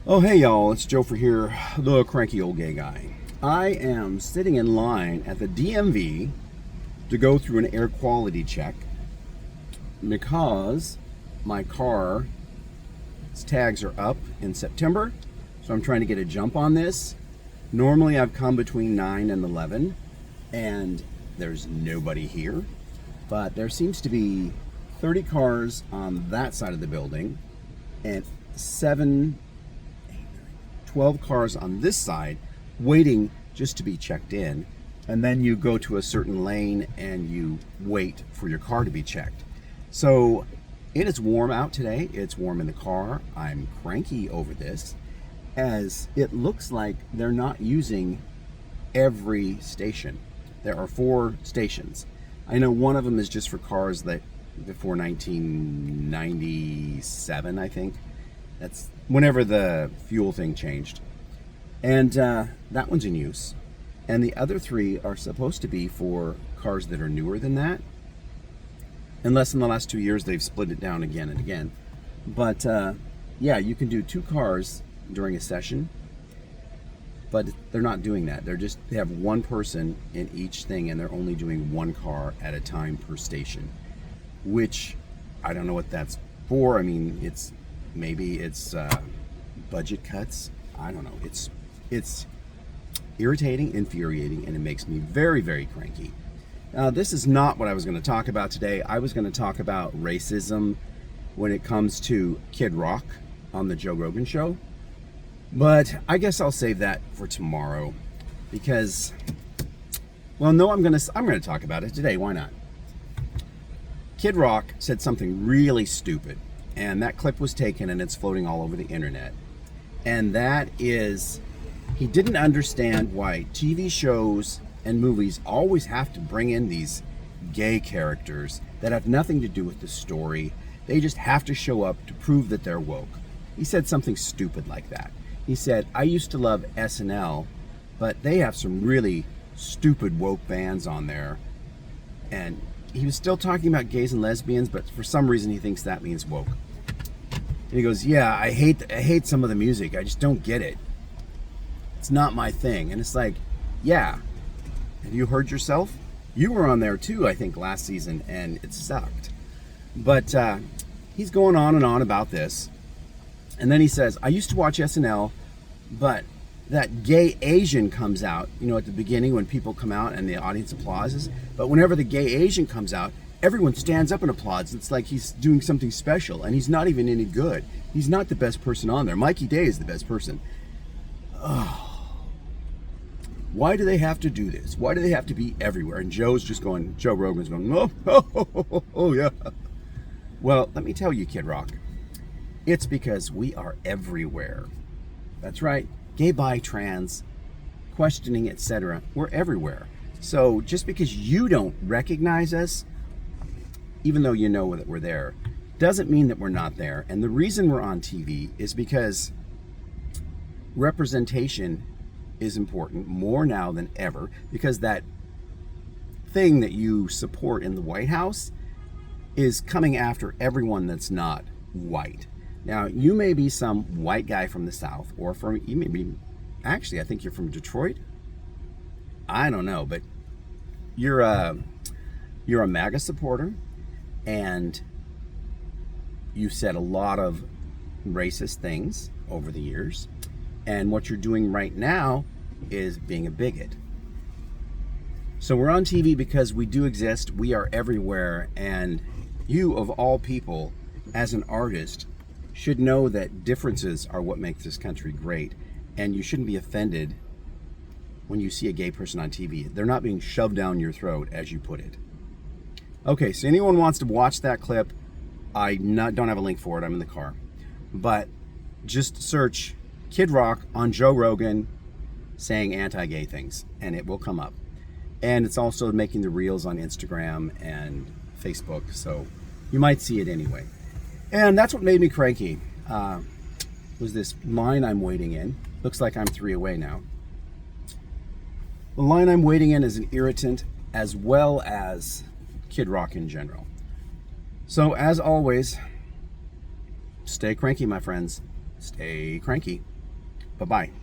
Oh, hey y'all, it's Joefer here, the cranky old gay guy. I am sitting in line at the DMV to go through an air quality check because my car's tags are up in September, so I'm trying to get a jump on this. Normally I've come between 9 and 11 and there's nobody here, but there seems to be 30 cars on that side of the building and 12 cars on this side waiting just to be checked in. And then you go to a certain lane and you wait for your car to be checked. So it is warm out today. It's warm in the car. I'm cranky over this as it looks like they're not using every station. There are 4 stations. I know one of them is just for cars that before 1997, I think. That's whenever the fuel thing changed. And that one's in use. And the other 3 are supposed to be for cars that are newer than that. Unless in the last 2 years they've split it down again and again. But yeah, you can do 2 cars during a session. But they're not doing that. They have 1 person in each thing and they're only doing 1 car at a time per station. Which I don't know what that's for. I mean, maybe it's budget cuts. I don't know. It's irritating, infuriating, and it makes me very, very cranky. This is not what I was going to talk about today. I was going to talk about racism when it comes to KRock on the Joe Rogan show. But I guess I'll save that for tomorrow because, well, no, I'm going to talk about it today. Why not? KRock said something really stupid. And that clip was taken and it's floating all over the internet. And that is, he didn't understand why TV shows and movies always have to bring in these gay characters that have nothing to do with the story. They just have to show up to prove that they're woke. He said something stupid like that. He said, I used to love SNL, but they have some really stupid woke bands on there. And he was still talking about gays and lesbians, but for some reason he thinks that means woke. And he goes, yeah, I hate some of the music. I just don't get it. It's not my thing. And it's like, yeah. Have you heard yourself? You were on there too, I think, last season, and it sucked. But he's going on and on about this. And then he says, I used to watch SNL, but that gay Asian comes out, at the beginning when people come out and the audience applauses. But whenever the gay Asian comes out, everyone stands up and applauds. It's like he's doing something special, and he's not even any good. He's not the best person on there. Mikey Day is the best person. Oh. Why do they have to do this? Why do they have to be everywhere? And Joe Rogan's going, oh, yeah. Well, let me tell you, KRock, it's because we are everywhere. That's right. Gay, bi, trans, questioning, etc. We're everywhere. So just because you don't recognize us, even though you know that we're there, doesn't mean that we're not there. And the reason we're on TV is because representation is important more now than ever, because that thing that you support in the White House is coming after everyone that's not white. Now, you may be some white guy from the South, or you may be, actually, I think you're from Detroit. I don't know, but you're a MAGA supporter, and you've said a lot of racist things over the years, and what you're doing right now is being a bigot. So we're on TV because we do exist, we are everywhere, and you, of all people, as an artist, should know that differences are what makes this country great, and you shouldn't be offended when you see a gay person on TV. They're not being shoved down your throat, as you put it. Okay, so anyone wants to watch that clip, I don't have a link for it, I'm in the car. But just search KRock on Joe Rogan saying anti-gay things, and it will come up. And it's also making the reels on Instagram and Facebook, so you might see it anyway. And that's what made me cranky, was this line I'm waiting in. Looks like I'm 3 away now. The line I'm waiting in is an irritant, as well as KRock in general. So as always, stay cranky, my friends. Stay cranky. Bye-bye.